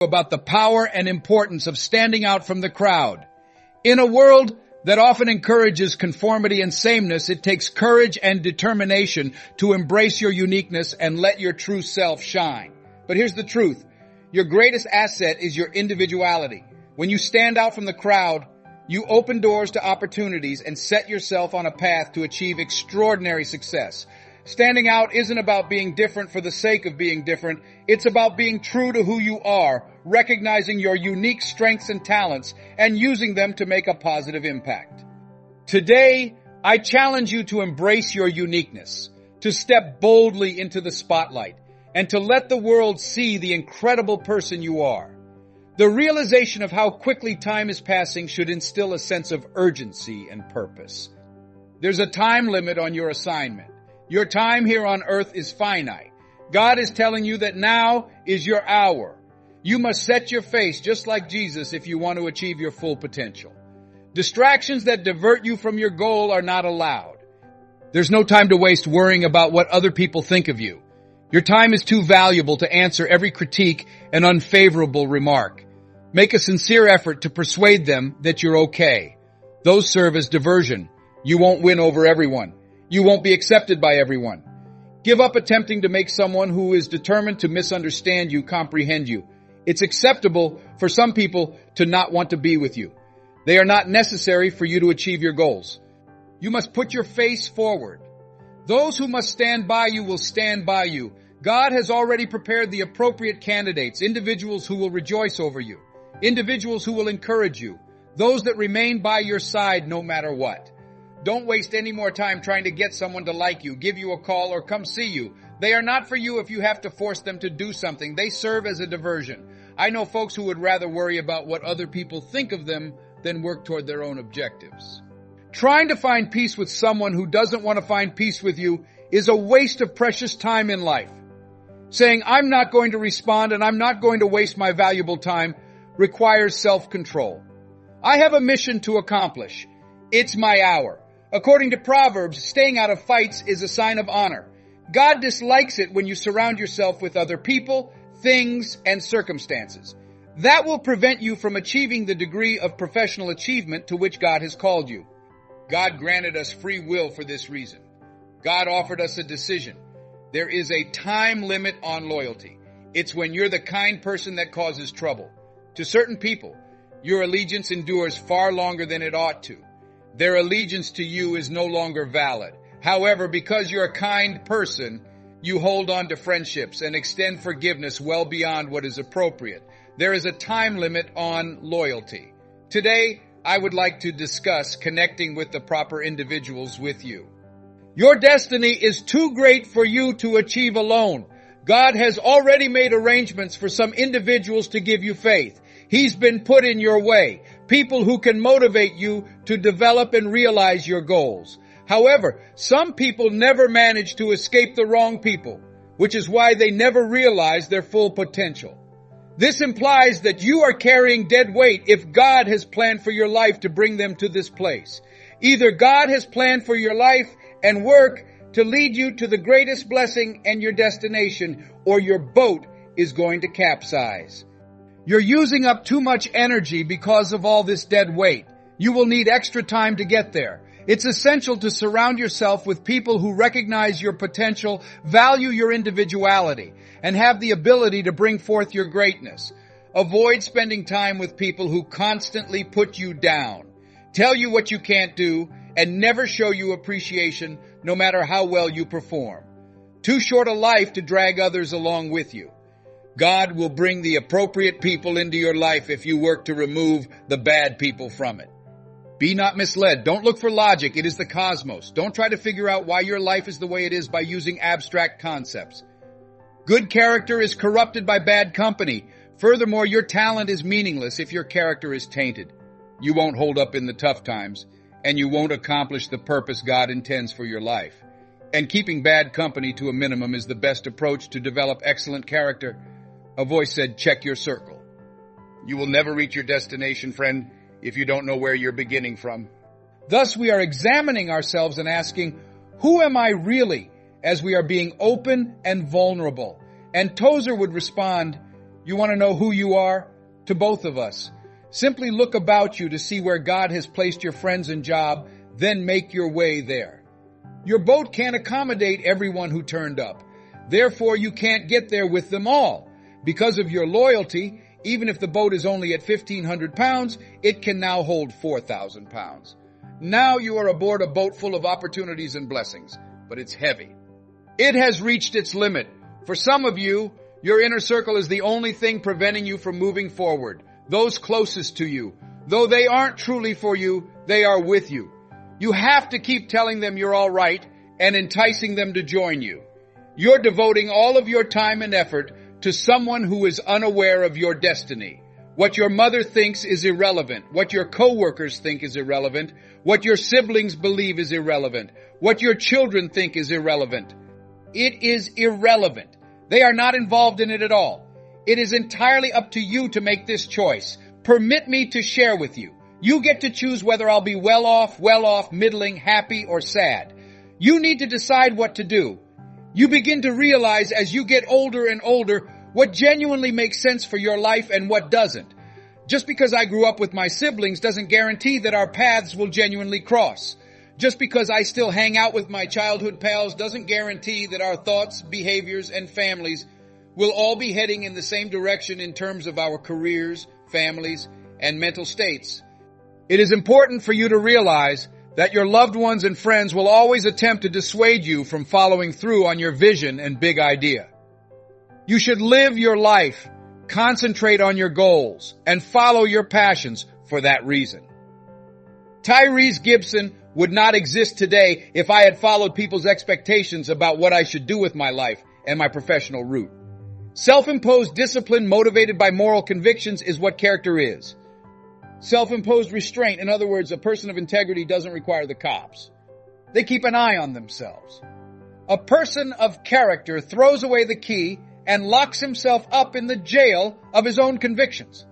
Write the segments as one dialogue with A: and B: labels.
A: about the power and importance of standing out from the crowd. In a world that often encourages conformity and sameness, it takes courage and determination to embrace your uniqueness and let your true self shine. But here's the truth. Your greatest asset is your individuality. When you stand out from the crowd, you open doors to opportunities and set yourself on a path to achieve extraordinary success. Standing out isn't about being different for the sake of being different. It's about being true to who you are, recognizing your unique strengths and talents, and using them to make a positive impact. Today, I challenge you to embrace your uniqueness, to step boldly into the spotlight, and to let the world see the incredible person you are. The realization of how quickly time is passing should instill a sense of urgency and purpose. There's a time limit on your assignment. Your time here on earth is finite. God is telling you that now is your hour. You must set your face just like Jesus if you want to achieve your full potential. Distractions that divert you from your goal are not allowed. There's no time to waste worrying about what other people think of you. Your time is too valuable to answer every critique and unfavorable remark. Make a sincere effort to persuade them that you're okay. Those serve as diversion. You won't win over everyone. You won't be accepted by everyone. Give up attempting to make someone who is determined to misunderstand you comprehend you. It's acceptable for some people to not want to be with you. They are not necessary for you to achieve your goals. You must put your face forward. Those who must stand by you will stand by you. God has already prepared the appropriate candidates, individuals who will rejoice over you, individuals who will encourage you, those that remain by your side no matter what. Don't waste any more time trying to get someone to like you, give you a call, or come see you. They are not for you if you have to force them to do something. They serve as a diversion. I know folks who would rather worry about what other people think of them than work toward their own objectives. Trying to find peace with someone who doesn't want to find peace with you is a waste of precious time in life. Saying, I'm not going to respond and I'm not going to waste my valuable time requires self-control. I have a mission to accomplish. It's my hour. According to Proverbs, staying out of fights is a sign of honor. God dislikes it when you surround yourself with other people, things, and circumstances. That will prevent you from achieving the degree of professional achievement to which God has called you. God granted us free will for this reason. God offered us a decision. There is a time limit on loyalty. It's when you're the kind person that causes trouble. To certain people, your allegiance endures far longer than it ought to. Their allegiance to you is no longer valid. However, because you're a kind person, you hold on to friendships and extend forgiveness well beyond what is appropriate. There is a time limit on loyalty. Today, I would like to discuss connecting with the proper individuals with you. Your destiny is too great for you to achieve alone. God has already made arrangements for some individuals to give you faith. He's been put in your way, people who can motivate you to develop and realize your goals. However, some people never manage to escape the wrong people, which is why they never realize their full potential. This implies that you are carrying dead weight if God has planned for your life to bring them to this place. Either God has planned for your life and work to lead you to the greatest blessing and your destination, or your boat is going to capsize. You're using up too much energy because of all this dead weight. You will need extra time to get there. It's essential to surround yourself with people who recognize your potential, value your individuality, and have the ability to bring forth your greatness. Avoid spending time with people who constantly put you down, tell you what you can't do, and never show you appreciation no matter how well you perform. Too short a life to drag others along with you. God will bring the appropriate people into your life if you work to remove the bad people from it. Be not misled. Don't look for logic. It is the cosmos. Don't try to figure out why your life is the way it is by using abstract concepts. Good character is corrupted by bad company. Furthermore, your talent is meaningless if your character is tainted. You won't hold up in the tough times, and you won't accomplish the purpose God intends for your life. And keeping bad company to a minimum is the best approach to develop excellent character. A voice said, check your circle. You will never reach your destination, friend, if you don't know where you're beginning from. Thus, we are examining ourselves and asking, who am I really, as we are being open and vulnerable? And Tozer would respond, You want to know who you are? To both of us. Simply look about you to see where God has placed your friends and job, then make your way there. Your boat can't accommodate everyone who turned up. Therefore, you can't get there with them all. Because of your loyalty, even if the boat is only at 1,500 pounds, it can now hold 4,000 pounds. Now you are aboard a boat full of opportunities and blessings, but it's heavy. It has reached its limit. For some of you, your inner circle is the only thing preventing you from moving forward. Those closest to you, though they aren't truly for you, they are with you. You have to keep telling them you're all right and enticing them to join you. You're devoting all of your time and effort to someone who is unaware of your destiny. What your mother thinks is irrelevant. What your coworkers think is irrelevant. What your siblings believe is irrelevant. What your children think is irrelevant. It is irrelevant. They are not involved in it at all. It is entirely up to you to make this choice. Permit me to share with you. You get to choose whether I'll be well off, middling, happy, or sad. You need to decide what to do. You begin to realize as you get older and older what genuinely makes sense for your life and what doesn't. Just because I grew up with my siblings doesn't guarantee that our paths will genuinely cross. Just because I still hang out with my childhood pals doesn't guarantee that our thoughts, behaviors, and families will all be heading in the same direction in terms of our careers, families, and mental states. It is important for you to realize that your loved ones and friends will always attempt to dissuade you from following through on your vision and big idea. You should live your life, concentrate on your goals, and follow your passions for that reason. Tyrese Gibson would not exist today if I had followed people's expectations about what I should do with my life and my professional route. Self-imposed discipline motivated by moral convictions is what character is. Self-imposed restraint, in other words, a person of integrity doesn't require the cops. They keep an eye on themselves. A person of character throws away the key and locks himself up in the jail of his own convictions.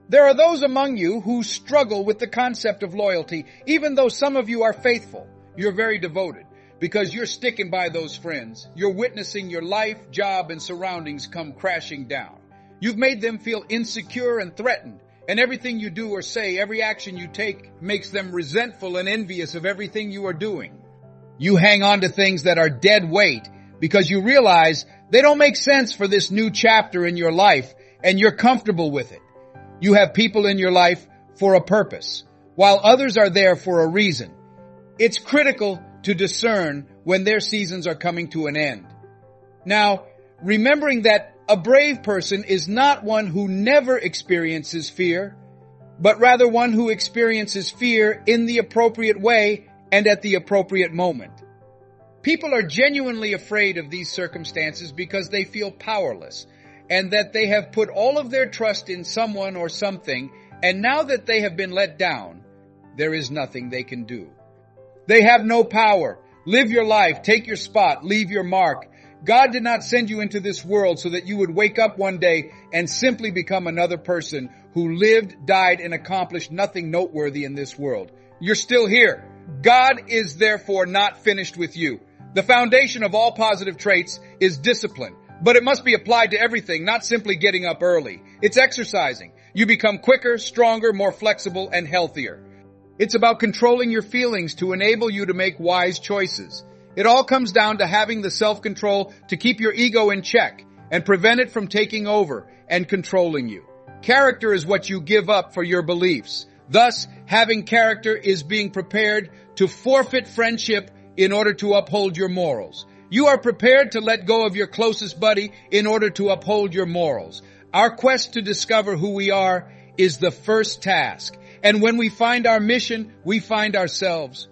A: There are those among you who struggle with the concept of loyalty, even though some of you are faithful. You're very devoted because you're sticking by those friends. You're witnessing your life, job, and surroundings come crashing down. You've made them feel insecure and threatened. And everything you do or say, every action you take makes them resentful and envious of everything you are doing. You hang on to things that are dead weight because you realize they don't make sense for this new chapter in your life and you're comfortable with it. You have people in your life for a purpose, while others are there for a reason. It's critical to discern when their seasons are coming to an end. Now, remembering that a brave person is not one who never experiences fear, but rather one who experiences fear in the appropriate way and at the appropriate moment. People are genuinely afraid of these circumstances because they feel powerless and that they have put all of their trust in someone or something, and now that they have been let down, there is nothing they can do. They have no power. Live your life, take your spot, leave your mark. God did not send you into this world so that you would wake up one day and simply become another person who lived, died, and accomplished nothing noteworthy in this world. You're still here. God is therefore not finished with you. The foundation of all positive traits is discipline, but it must be applied to everything, not simply getting up early. It's exercising. You become quicker, stronger, more flexible, and healthier. It's about controlling your feelings to enable you to make wise choices. It all comes down to having the self-control to keep your ego in check and prevent it from taking over and controlling you. Character is what you give up for your beliefs. Thus, having character is being prepared to forfeit friendship in order to uphold your morals. You are prepared to let go of your closest buddy in order to uphold your morals. Our quest to discover who we are is the first task. And when we find our mission, we find ourselves.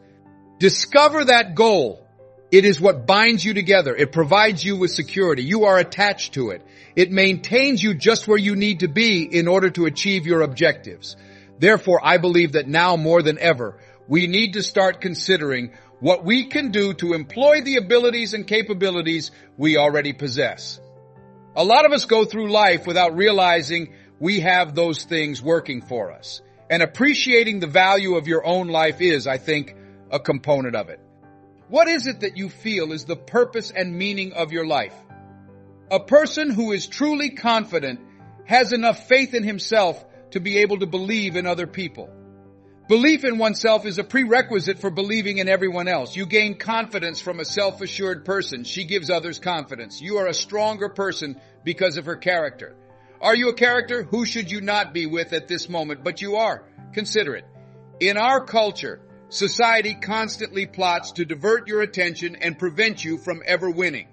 A: Discover that goal. It is what binds you together. It provides you with security. You are attached to it. It maintains you just where you need to be in order to achieve your objectives. Therefore, I believe that now more than ever, we need to start considering what we can do to employ the abilities and capabilities we already possess. A lot of us go through life without realizing we have those things working for us. And appreciating the value of your own life is, I think, a component of it. What is it that you feel is the purpose and meaning of your life? A person who is truly confident has enough faith in himself to be able to believe in other people. Belief in oneself is a prerequisite for believing in everyone else. You gain confidence from a self-assured person. She gives others confidence. You are a stronger person because of her character. Are you a character? Who should you not be with at this moment? But you are. Consider it. In our culture, society constantly plots to divert your attention and prevent you from ever winning.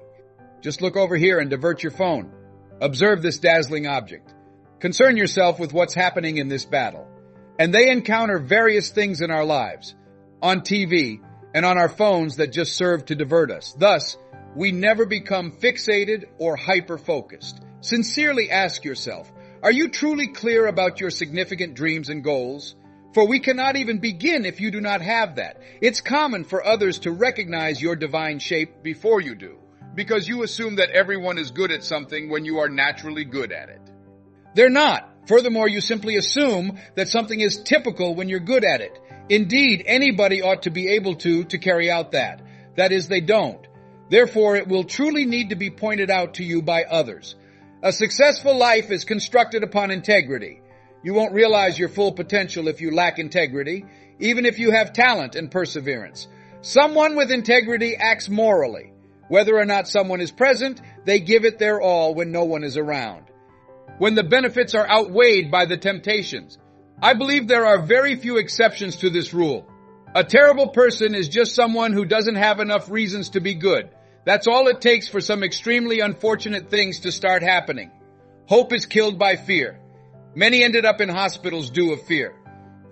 A: Just look over here and divert your phone. Observe this dazzling object. Concern yourself with what's happening in this battle. And they encounter various things in our lives, on TV and on our phones that just serve to divert us. Thus, we never become fixated or hyper-focused. Sincerely ask yourself, are you truly clear about your significant dreams and goals? For we cannot even begin if you do not have that. It's common for others to recognize your divine shape before you do, because you assume that everyone is good at something when you are naturally good at it. They're not. Furthermore, you simply assume that something is typical when you're good at it. Indeed, anybody ought to be able to carry out that. That is, they don't. Therefore, it will truly need to be pointed out to you by others. A successful life is constructed upon integrity. You won't realize your full potential if you lack integrity, even if you have talent and perseverance. Someone with integrity acts morally. Whether or not someone is present, they give it their all when no one is around. When the benefits are outweighed by the temptations. I believe there are very few exceptions to this rule. A terrible person is just someone who doesn't have enough reasons to be good. That's all it takes for some extremely unfortunate things to start happening. Hope is killed by fear. Many ended up in hospitals due of fear.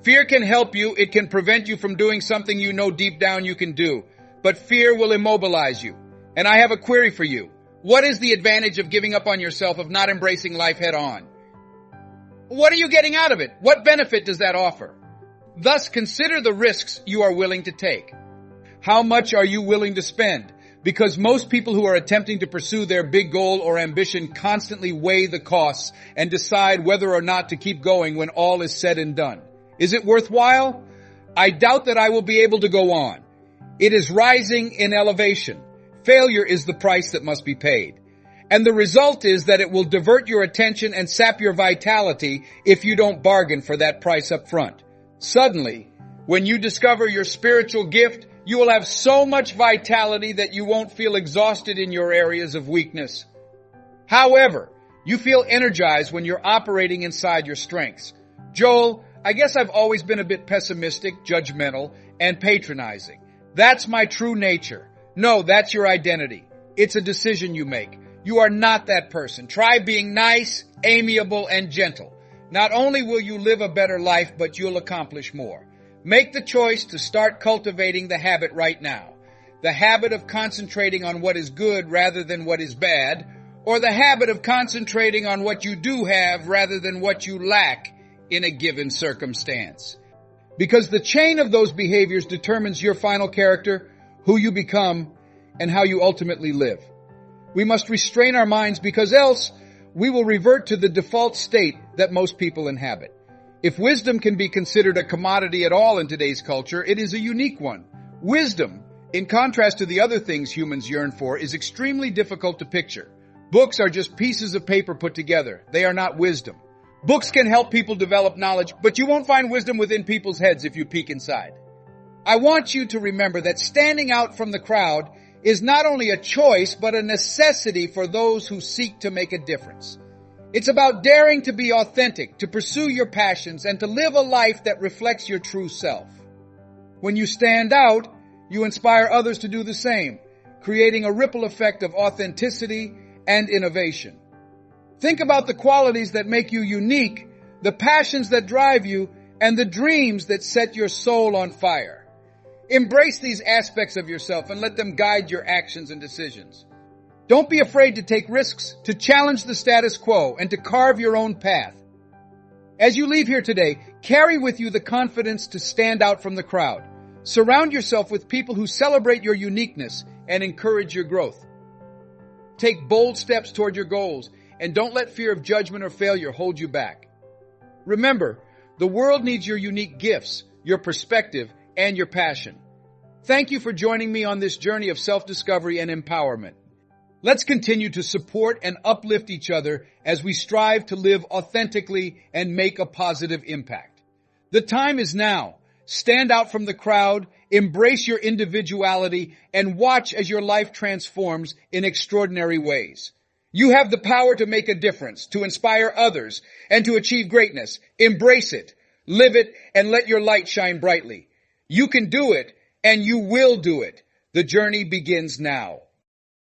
A: Fear can help you. It can prevent you from doing something you know deep down you can do. But fear will immobilize you. And I have a query for you. What is the advantage of giving up on yourself, of not embracing life head on? What are you getting out of it? What benefit does that offer? Thus, consider the risks you are willing to take. How much are you willing to spend? Because most people who are attempting to pursue their big goal or ambition constantly weigh the costs and decide whether or not to keep going when all is said and done. Is it worthwhile? I doubt that I will be able to go on. It is rising in elevation. Failure is the price that must be paid. And the result is that it will divert your attention and sap your vitality if you don't bargain for that price up front. Suddenly, when you discover your spiritual gift, you will have so much vitality that you won't feel exhausted in your areas of weakness. However, you feel energized when you're operating inside your strengths. Joel, I guess I've always been a bit pessimistic, judgmental, and patronizing. That's my true nature. No, that's your identity. It's a decision you make. You are not that person. Try being nice, amiable, and gentle. Not only will you live a better life, but you'll accomplish more. Make the choice to start cultivating the habit right now. The habit of concentrating on what is good rather than what is bad, or the habit of concentrating on what you do have rather than what you lack in a given circumstance. Because the chain of those behaviors determines your final character, who you become, and how you ultimately live. We must restrain our minds because else we will revert to the default state that most people inhabit. If wisdom can be considered a commodity at all in today's culture, it is a unique one. Wisdom, in contrast to the other things humans yearn for, is extremely difficult to picture. Books are just pieces of paper put together. They are not wisdom. Books can help people develop knowledge, but you won't find wisdom within people's heads if you peek inside. I want you to remember that standing out from the crowd is not only a choice, but a necessity for those who seek to make a difference. It's about daring to be authentic, to pursue your passions, and to live a life that reflects your true self. When you stand out, you inspire others to do the same, creating a ripple effect of authenticity and innovation. Think about the qualities that make you unique, the passions that drive you, and the dreams that set your soul on fire. Embrace these aspects of yourself and let them guide your actions and decisions. Don't be afraid to take risks, to challenge the status quo, and to carve your own path. As you leave here today, carry with you the confidence to stand out from the crowd. Surround yourself with people who celebrate your uniqueness and encourage your growth. Take bold steps toward your goals, and don't let fear of judgment or failure hold you back. Remember, the world needs your unique gifts, your perspective, and your passion. Thank you for joining me on this journey of self-discovery and empowerment. Let's continue to support and uplift each other as we strive to live authentically and make a positive impact. The time is now. Stand out from the crowd, embrace your individuality, and watch as your life transforms in extraordinary ways. You have the power to make a difference, to inspire others, and to achieve greatness. Embrace it, live it, and let your light shine brightly. You can do it, and you will do it. The journey begins now.